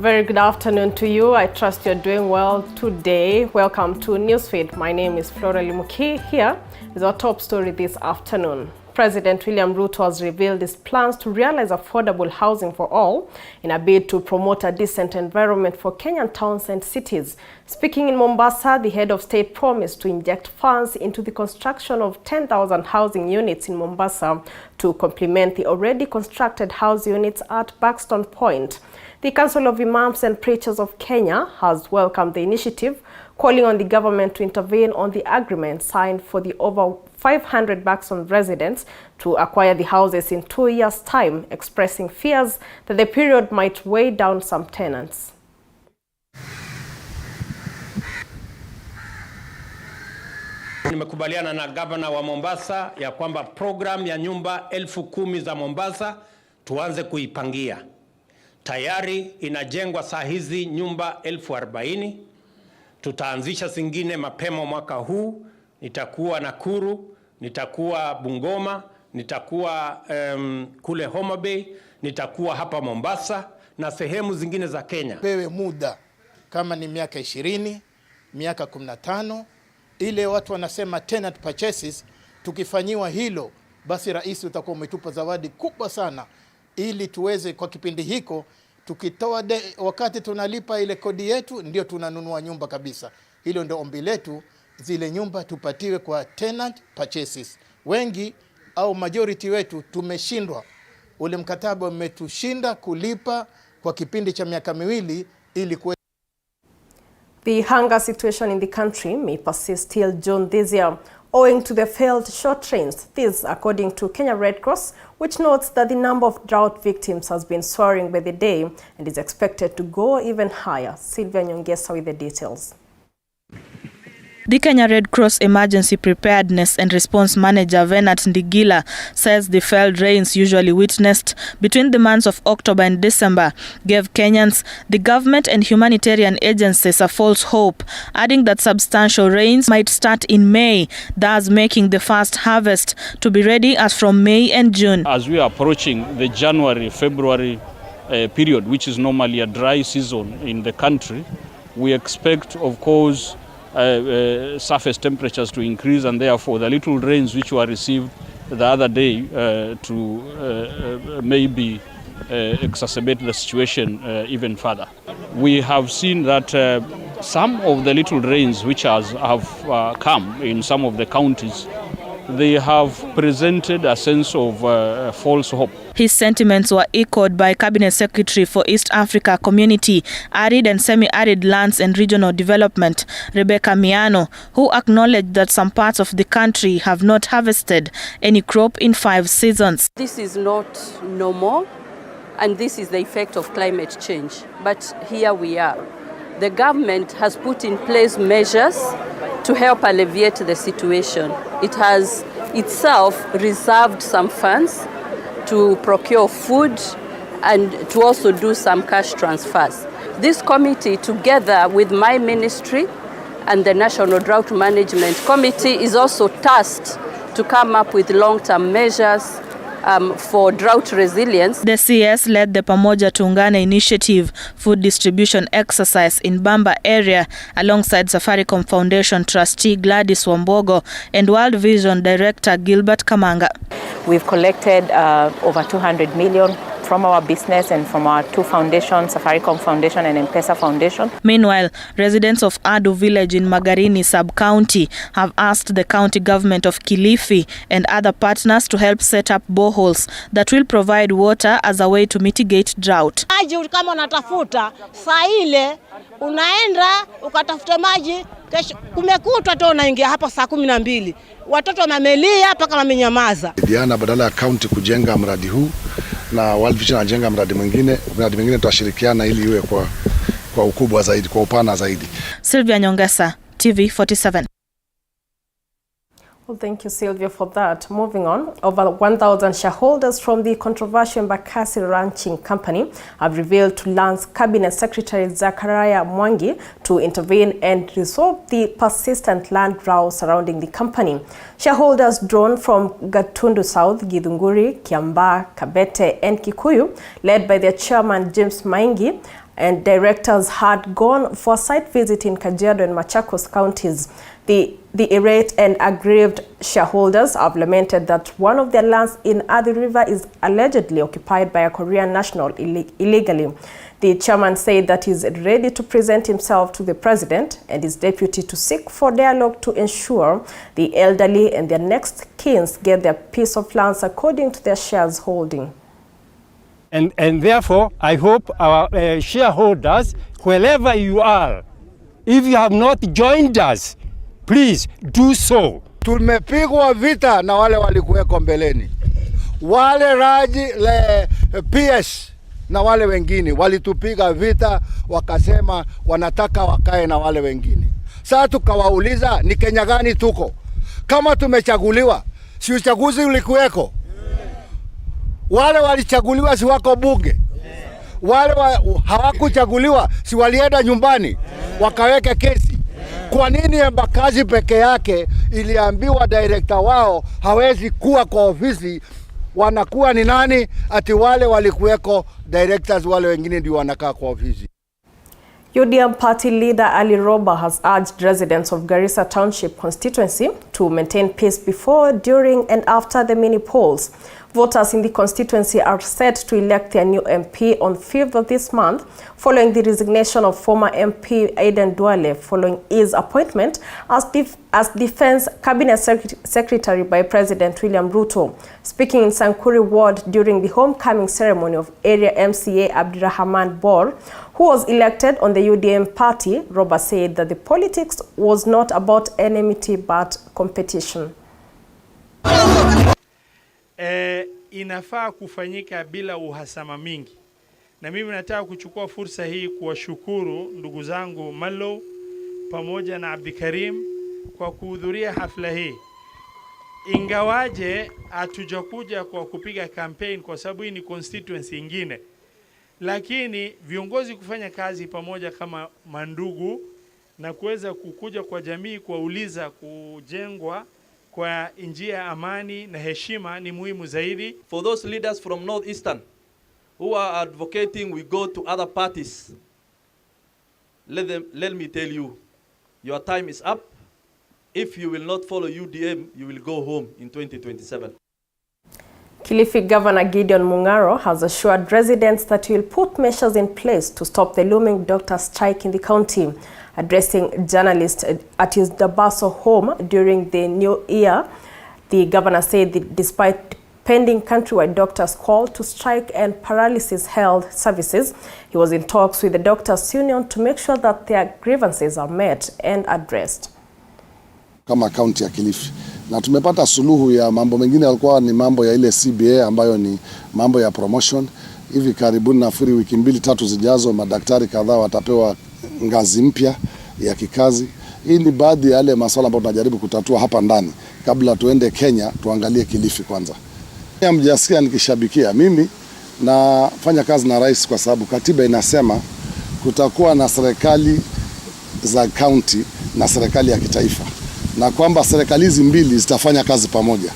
very good afternoon to you. I trust you're doing well today. Welcome to Newsfeed. My name is Flora Limuki. Here is our top story this afternoon. President William Ruto has revealed his plans to realize affordable housing for all in a bid to promote a decent environment for Kenyan towns and cities. Speaking in Mombasa, the head of state promised to inject funds into the construction of 10,000 housing units in Mombasa to complement the already constructed house units at Buxton Point. The Council of Imams and Preachers of Kenya has welcomed the initiative, calling on the government to intervene on the agreement signed for the over 500 Buxton residents to acquire the houses in 2 years' time, expressing fears that the period might weigh down some tenants. Nimekubaliana na gavana wa Mombasa ya kwamba program ya nyumba 10,000 za Mombasa tuanze kuipangia. Tayari inajengwa saa hizi nyumba 40,000. Tutaanzisha zingine mapema mwaka huu. Nitakuwa Nakuru, nitakuwa Bungoma, nitakuwa kule Homa Bay, nitakuwa hapa Mombasa na sehemu zingine za Kenya. Pewe muda kama ni miaka 20, miaka 15, ile watu wanasema tenant purchases. Tukifanyiwa hilo, basi rais utakuwa umetupa zawadi kubwa sana, ili tuweze kwa kipindi hiko tukitoa wakati tunalipa ile kodi yetu ndio tunanunua nyumba kabisa. Hilo ndio ombi letu, zile nyumba tupatiwe kwa tenant purchases. Wengi au majority wetu tumeshindwa, ule mkataba umetushinda kulipa kwa kipindi cha miaka 2 ili The hunger situation in the country may persist till June this year, owing to the failed short trains. This, according to Kenya Red Cross, which notes that the number of drought victims has been soaring by the day and is expected to go even higher. Sylvia Nyongesa with the details. The Kenya Red Cross Emergency Preparedness and Response Manager Venat Ndigila says the failed rains usually witnessed between the months of October and December gave Kenyans, the government and humanitarian agencies a false hope, adding that substantial rains might start in May, thus making the first harvest to be ready as from May and June. As we are approaching the January-February period, which is normally a dry season in the country, we expect, of course, surface temperatures to increase, and therefore the little rains which were received the other day to maybe exacerbate the situation even further. We have seen that some of the little rains which have come in some of the counties, they have presented a sense of false hope. His sentiments were echoed by Cabinet Secretary for East Africa Community, Arid and Semi-Arid Lands and Regional Development, Rebecca Miano, who acknowledged that some parts of the country have not harvested any crop in 5 seasons. This is not normal, and this is the effect of climate change. But here we are. The government has put in place measures to help alleviate the situation. It has itself reserved some funds to procure food and to also do some cash transfers. This committee, together with my ministry and the National Drought Management Committee, is also tasked to come up with long-term measures for drought resilience. The CS led the Pamoja Tuungane initiative food distribution exercise in BAMBA area alongside Safaricom Foundation trustee Gladys Wambogo and World Vision director Gilbert Kamanga. We've collected over 200 million from our business and from our 2 foundations, Safaricom Foundation and M-Pesa Foundation. Meanwhile, residents of Adu village in Magarini sub-county have asked the county government of Kilifi and other partners to help set up boreholes that will provide water as a way to mitigate drought. Maji kama unatafuta, saa ile unaenda ukatafuta maji, kesho kumekutwa tu unaingia hapa saa 12. Watoto wamelia mpaka wamenyamaza. Diana badala ya county kujenga mradi huu na World Vision anajenga mradi mwingine tutashirikiana ili iwe kwa ukubwa zaidi, kwa upana zaidi. Sylvia Nyongesa, TV47. Well, thank you, Sylvia, for that. Moving on, over 1,000 shareholders from the controversial Mbakasi Ranching Company have revealed to Lands Cabinet Secretary Zachariah Mwangi to intervene and resolve the persistent land row surrounding the company. Shareholders drawn from Gatundu South, Githunguri, Kiambaa, Kabete, and Kikuyu, led by their chairman James Maingi, and directors had gone for a site visit in Kajiado and Machakos counties. The irate and aggrieved shareholders have lamented that one of their lands in Athi River is allegedly occupied by a Korean national illegally. The chairman said that he is ready to present himself to the president and his deputy to seek for dialogue to ensure the elderly and their next kins get their piece of lands according to their shares holding. And therefore, I hope our shareholders, wherever you are, if you have not joined us, please do so. Tumepigwa vita na wale walikuweko mbeleni. Wale Raji le PS na wale wengine walitupiga vita, wakasema wanataka wakae na wale wengine. Sasa tukawauliza ni Kenya gani tuko? Kama tumechaguliwa, si uchaguzi ulikuweko? Wale walichaguliwa si wako bunge? Wale hawakuchaguliwa si walienda nyumbani wakaweka kesi? Kwa nini Embakasi peke yake iliambiwa director wao hawezi kuwa kwa ofisi? Wanakuwa ni nani? Ati wale walikuweko directors, wale wengine ndio wanakaa kwa ofisi. UDM party leader Ali Roba has urged residents of Garissa Township constituency to maintain peace before, during and after the mini polls. Voters in the constituency are set to elect their new MP on 5th of this month, following the resignation of former MP Aiden Duale following his appointment as Defense Cabinet Secretary by President William Ruto. Speaking in Sankuri Ward during the homecoming ceremony of area MCA Abdirahman Bor, who was elected on the UDM party, Roba said that the politics was not about enmity but competition. Inafaa kufanyika bila uhasama mingi. Na mimi nataka kuchukua fursa hii kuwashukuru ndugu zangu Malo pamoja na Abdikarim kwa kuhudhuria hafla hii. Ingawaje hatujakuja kwa kupiga campaign kwa sababu hii ni constituency ingine. Lakini viongozi kufanya kazi pamoja kama mandugu na kuweza kukuja kwa jamii kuwauliza kujengwa kwa njia ya amani na heshima ni muhimu zaidi. For those leaders from Northeastern who are advocating we go to other parties, let me tell you, your time is up. If you will not follow UDM, you will go home in 2027. Kilifi Governor Gideon Mung'aro has assured residents that he will put measures in place to stop the looming doctor strike in the county. Addressing journalists at his Dabaso home during the new year, the governor said that despite pending countrywide doctors' call to strike and paralysis health services, he was in talks with the doctors' union to make sure that their grievances are met and addressed. Kama kaunti ya Kilifi, na tumepata suluhu ya mambo mengine yalikuwa ni mambo ya ile CBA ambayo ni mambo ya promotion. Hivi karibuni nafikiri wiki 2-3 zijazo madaktari kadhaa watapewa ngazi mpya ya kikazi. Hii ni baadhi ya yale masuala ambayo tunajaribu kutatua hapa ndani. Kabla tuende Kenya, tuangalie Kilifi kwanza. Mjasikia nikishabikia, mimi nafanya kazi na rais kwa sababu katiba inasema kutakuwa na serikali za county na serikali ya kitaifa, na kwamba serikali hizi mbili zitafanya kazi pamoja.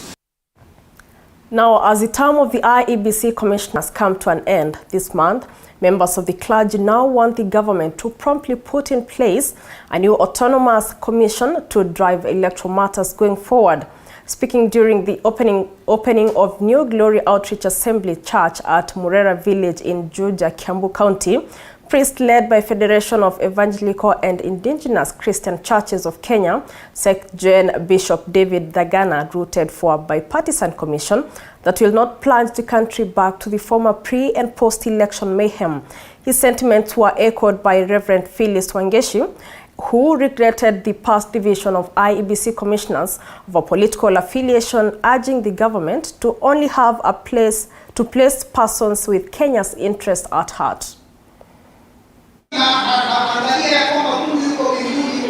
Now, as the term of the IEBC commissioners come to an end this month, members of the clergy now want the government to promptly put in place a new autonomous commission to drive electoral matters going forward. Speaking during the opening of New Glory Outreach Assembly Church at Murera Village in Juja, Kiambu County, priests led by Federation of Evangelical and Indigenous Christian Churches of Kenya, SECGEN Bishop David Dagana rooted for a bipartisan commission that will not plunge the country back to the former pre- and post-election mayhem. His sentiments were echoed by Reverend Phyllis Wangeshi, who regretted the past division of IEBC commissioners of a political affiliation, urging the government to only have a place to place persons with Kenya's interest at heart.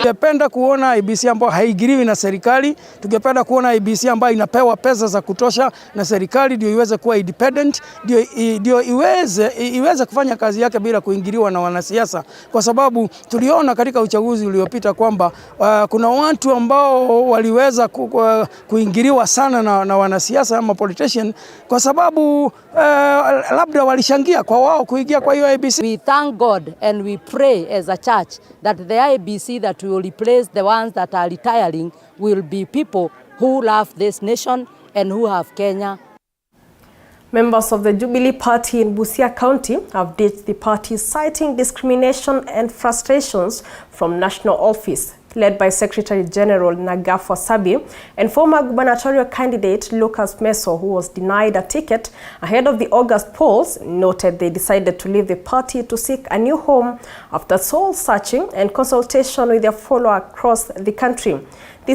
Tungependa kuona IEBC ambayo haigiriwi na serikali. Tungependa kuona IEBC ambayo inapewa pesa za kutosha na serikali ndio iweze kuwa independent, ndio iweze kufanya kazi yake bila kuingiliwa na wanasiasa, kwa sababu tuliona katika uchaguzi uliopita kwamba kuna watu ambao waliweza kuingiliwa sana na wanasiasa ama politician, kwa sababu labda walishangia kwa wao kuingia kwa hiyo IEBC. We thank God and we pray as a church that the IEBC that will replace the ones that are retiring will be people who love this nation and who have Kenya. Members of the Jubilee Party in Busia County have ditched the party, citing discrimination and frustrations from national office, led by Secretary General Nagafwa Sabi and former gubernatorial candidate Lucas Meso, who was denied a ticket ahead of the August polls, noted they decided to leave the party to seek a new home after soul-searching and consultation with their followers across the country. They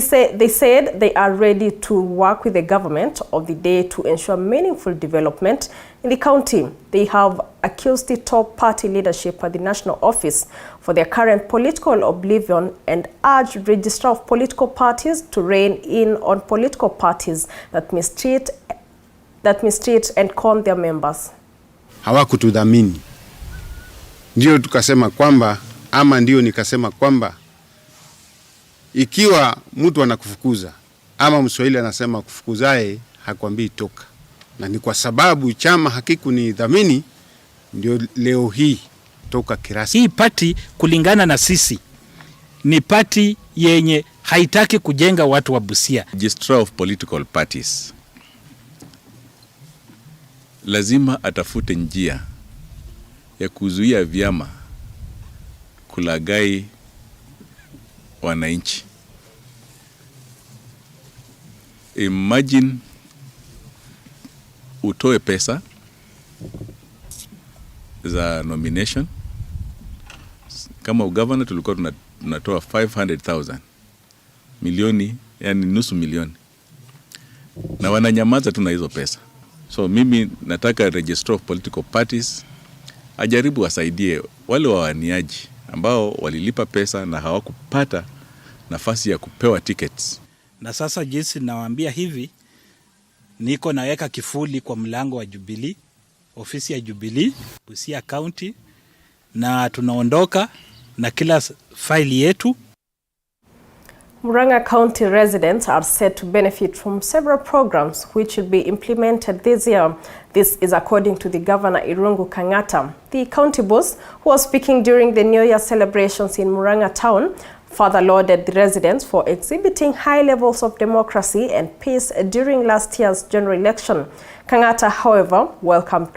said they are ready to work with the government of the day to ensure meaningful development in the county. They have accused the top party leadership at the national office for their current political oblivion and urged Registrar of Political Parties to rein in on political parties that mistreat and con their members. Hawakutudhamini. Ndio tukasema kwamba, ama ndio nikasema kwamba, ikiwa mtu anakufukuza ama Mswahili anasema kufukuzae hakwambii toka, na ni kwa sababu chama hakikunidhamini ndio leo hii toka kirasi. Hii party kulingana na sisi ni party yenye haitaki kujenga watu wa Busia. Registrar of Political Parties lazima atafute njia ya kuzuia vyama kulagai wananchi. Imagine utoe pesa za nomination. Kama ugavana tulikuwa tunatoa 500,000 milioni, yani nusu milioni, na wananyamaza tuna hizo pesa. So mimi nataka Registrar of Political Parties ajaribu wasaidie wale wawaniaji ambao walilipa pesa na hawakupata nafasi ya kupewa tickets. Na sasa jinsi nawaambia hivi, niko naweka kifuli kwa mlango wa Jubilee, ofisi ya Jubilee, Busia County, na tunaondoka na kila faili yetu. Muranga County residents are set to benefit from several programs which will be implemented this year. This is according to the Governor Irungu Kang'ata. The county boss, who was speaking during the New Year celebrations in Muranga town, further lauded the residents for exhibiting high levels of democracy and peace during last year's general election. Kang'ata, however, welcomed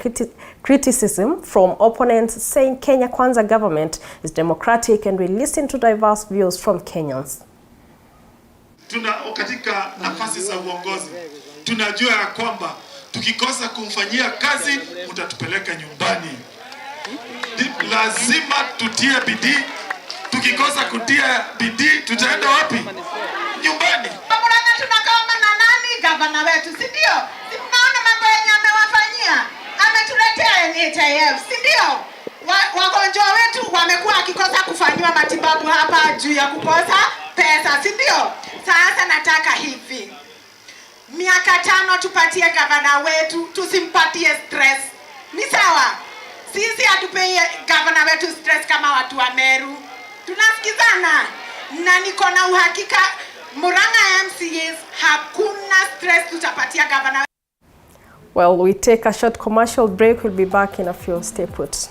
criticism from opponents, saying Kenya Kwanza government is democratic and will listen to diverse views from Kenyans. Katika nafasi za uongozi tunajua ya kwamba tukikosa kumfanyia kazi utatupeleka nyumbani. Lazima tutie bidii. Tukikosa kutia bidii tutaenda wapi? Nyumbani. Muranga tunakoma na nani? Gavana wetu, si ndio? Si mnaona mambo yenye amewafanyia? Ametuletea NHIF, si ndio? Wagonjwa wetu wamekuwa akikosa kufanyiwa matibabu hapa juu ya kukosa pesa, si ndio? Sasa nataka hivi, miaka 5 tupatie gavana wetu, tusimpatie stress. Ni sawa? Sisi hatupei gavana wetu stress kama watu wa Meru. Tunasikizana na niko na uhakika Muranga MCAs hakuna stress tutapatia gavana. Well, we take a short commercial break. We'll be back in a few. Stay put.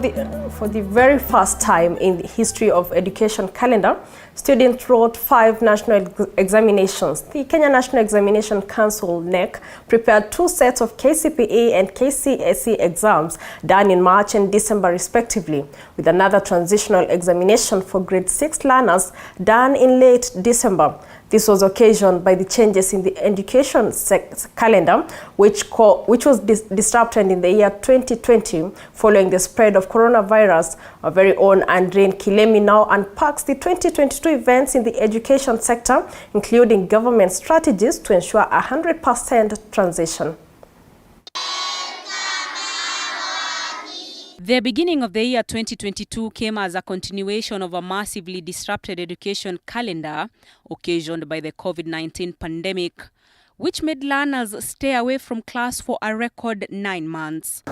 For the very first time in the history of education calendar, students wrote 5 national examinations. The Kenya National Examination Council, NEC, prepared 2 sets of KCPE and KCSE exams done in March and December respectively, with another transitional examination for grade 6 learners done in late December. This was occasioned by the changes in the education calendar, which was disrupted in the year 2020 following the spread of coronavirus. Our very own Andrine Kilemi now unpacks the 2022 events in the education sector, including government strategies to ensure 100% transition. The beginning of the year 2022 came as a continuation of a massively disrupted education calendar occasioned by the COVID-19 pandemic, which made learners stay away from class for a record 9 months.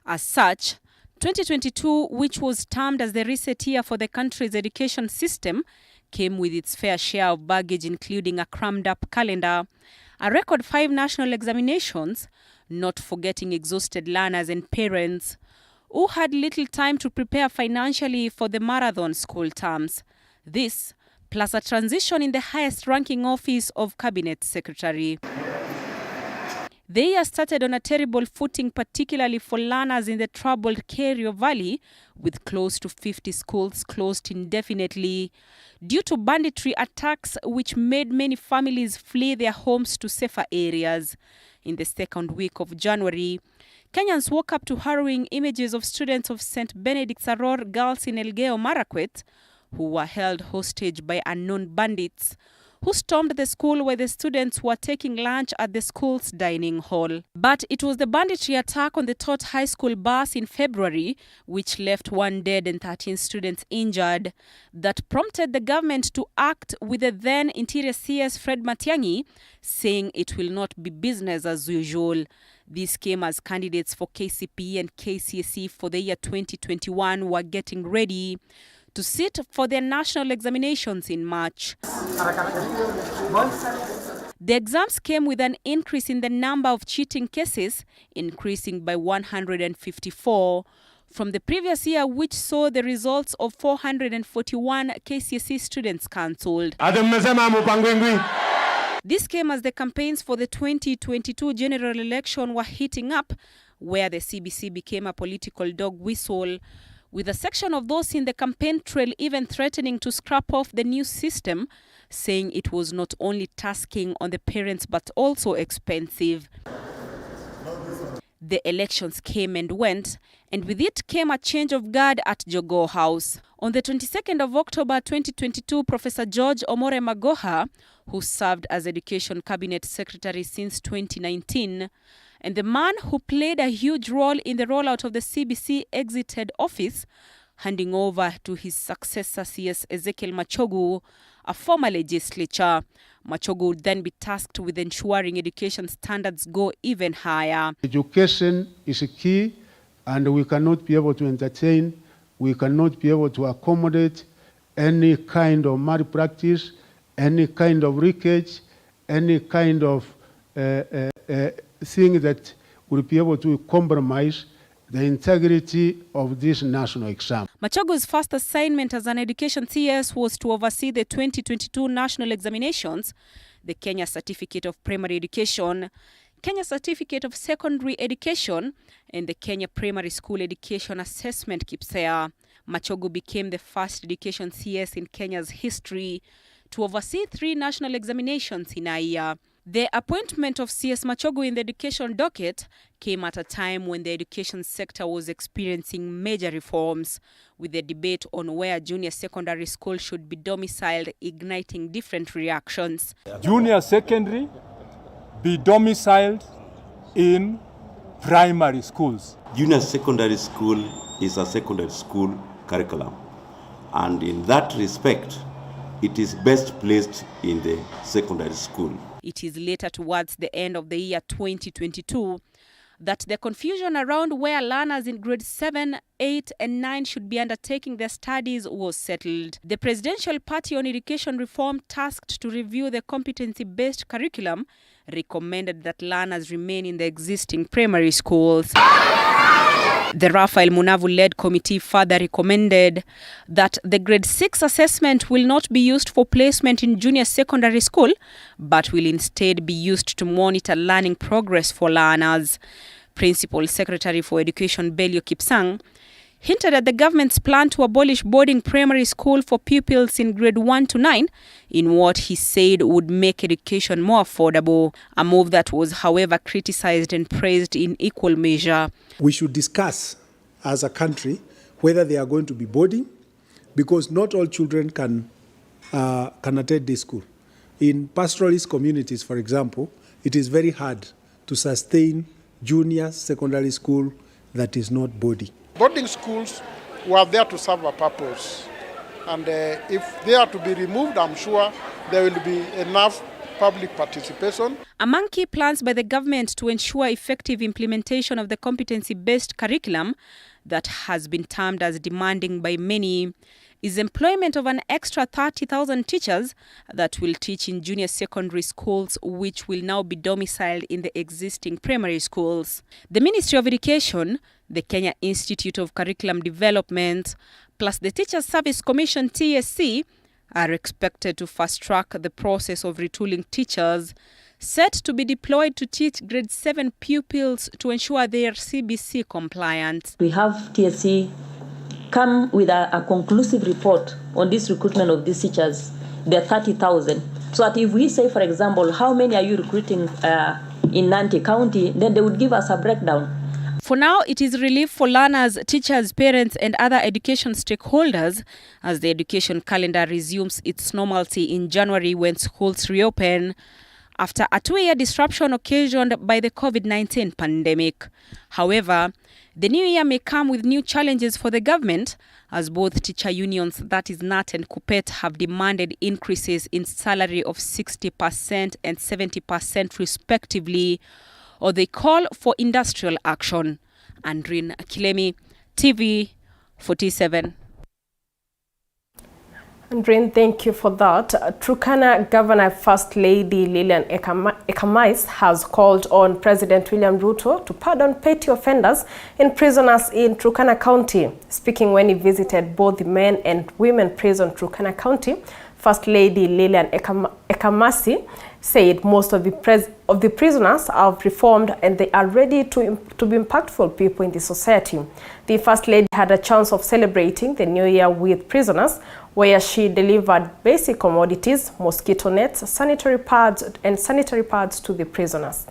As such, 2022, which was termed as the reset year for the country's education system, came with its fair share of baggage, including a crammed-up calendar, a record 5 national examinations, not forgetting exhausted learners and parents who had little time to prepare financially for the marathon school terms. This, plus a transition in the highest-ranking office of Cabinet Secretary. The year started on a terrible footing, particularly for learners in the troubled Kerio Valley, with close to 50 schools closed indefinitely due to banditry attacks which made many families flee their homes to safer areas. In the second week of January, Kenyans woke up to harrowing images of students of St. Benedict's Aror Girls in Elgeyo Marakwet who were held hostage by unknown bandits who stormed the school where the students were taking lunch at the school's dining hall. But it was the banditry attack on the Tot High School bus in February, which left 1 dead and 13 students injured, that prompted the government to act, with the then Interior CS Fred Matiang'i saying it will not be business as usual. This came as candidates for KCPE and KCSE for the year 2021 were getting ready to sit for their national examinations in March. The exams came with an increase in the number of cheating cases, increasing by 154 from the previous year, which saw the results of 441 KCSE students cancelled. This came as the campaigns for the 2022 general election were heating up, where the CBC became a political dog whistle, with a section of those in the campaign trail even threatening to scrap off the new system, saying it was not only tasking on the parents but also expensive. The elections came and went, and with it came a change of guard at Jogoo House. On the 22nd of October 2022, Professor George Omore Magoha, who served as Education Cabinet Secretary since 2019, and the man who played a huge role in the rollout of the CBC, exited office, handing over to his successor, CS Ezekiel Machogu, a former legislature. Machogu would then be tasked with ensuring education standards go even higher. Education is a key, and we cannot be able to entertain, we cannot be able to accommodate any kind of malpractice, any kind of leakage, any kind of thing that will be able to compromise the integrity of this national exam. Machogu's first assignment as an education CS was to oversee the 2022 national examinations, the Kenya Certificate of Primary Education, Kenya Certificate of Secondary Education, and the Kenya Primary School Education Assessment KPSEA. Machogu became the first education CS in Kenya's history to oversee 3 national examinations in a year. The appointment of CS Machogu in the education docket came at a time when the education sector was experiencing major reforms, with the debate on where junior secondary school should be domiciled igniting different reactions. Junior secondary be domiciled in primary schools. Junior secondary school is a secondary school curriculum, and in that respect, it is best placed in the secondary school. It is later, towards the end of the year 2022, that the confusion around where learners in grades 7, 8, and 9 should be undertaking their studies was settled. The Presidential Party on Education Reform, tasked to review the competency-based curriculum, recommended that learners remain in the existing primary schools. The Raphael Munavu-led committee further recommended that the grade 6 assessment will not be used for placement in junior secondary school, but will instead be used to monitor learning progress for learners. Principal Secretary for Education Belio Kipsang hinted at the government's plan to abolish boarding primary school for pupils in grade 1 to 9 in what he said would make education more affordable, a move that was, however, criticized and praised in equal measure. We should discuss as a country whether they are going to be boarding, because not all children can attend this school. In pastoralist communities, for example, it is very hard to sustain junior secondary school that is not boarding. Boarding schools were there to serve a purpose, and if they are to be removed, I'm sure there will be enough public participation. Among key plans by the government to ensure effective implementation of the competency-based curriculum that has been termed as demanding by many is employment of an extra 30,000 teachers that will teach in junior secondary schools, which will now be domiciled in the existing primary schools. The Ministry of Education, the Kenya Institute of Curriculum Development, plus the Teachers Service Commission TSC are expected to fast-track the process of retooling teachers set to be deployed to teach grade 7 pupils to ensure they are CBC compliant. We have TSC come with a conclusive report on this recruitment of these teachers, the 30,000. So that if we say, for example, how many are you recruiting in Nandi County, then they would give us a breakdown. For now, it is relief for learners, teachers, parents, and other education stakeholders as the education calendar resumes its normalcy in January when schools reopen after a 2-year disruption occasioned by the COVID-19 pandemic. However, the new year may come with new challenges for the government, as both teacher unions, that is NAT and KUPPET, have demanded increases in salary of 60% and 70% respectively, or they call for industrial action. Andrin Kilemi, TV 47. Andrin, thank you for that. Turkana Governor First Lady Lilian Ekamais has called on President William Ruto to pardon petty offenders and prisoners in Turkana County. Speaking when he visited both the men and women prison Turkana County, First Lady Lilian Ekamasi said most of the prisoners have reformed and they are ready to be impactful people in the society. The First Lady had a chance of celebrating the new year with prisoners, where she delivered basic commodities, mosquito nets, sanitary pads to the prisoners.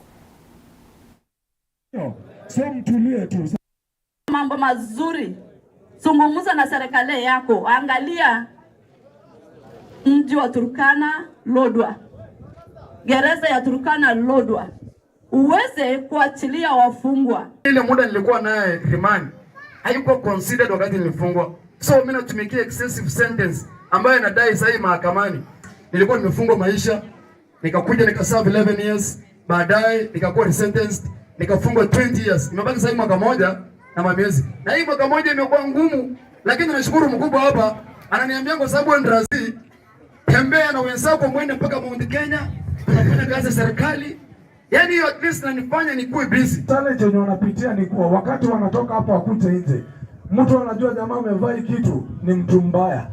Mambo mazuri. Zungumza na serikali yako. Angalia mji wa Turkana lodwa. Gereza ya Turkana lodwa. Uweze kuachilia wafungwa. Ile muda nilikuwa naye remand haiko considered wakati nilifungwa. So mimi natumikia excessive sentence ambayo inadai sasa mahakamani. Nilikuwa nimefungwa maisha, nikakuja nikaserve 11 years, baadaye nikakuwa resentenced, nikafungwa 20 years. Nimebaki sasa mwaka moja na miezi. Na hii mwaka moja imekuwa ngumu, lakini nashukuru mkubwa hapa ananiambia kwa sababu ndrazi tembea na wenzako mwende mpaka Mount Kenya, tunafanya kazi serikali. Yaani hiyo at least nanifanya nikuwe busy. Challenge yenye wanapitia ni kuwa wakati wanatoka hapa wakute nje, mtu anajua jamaa amevaa kitu ni mtu mbaya.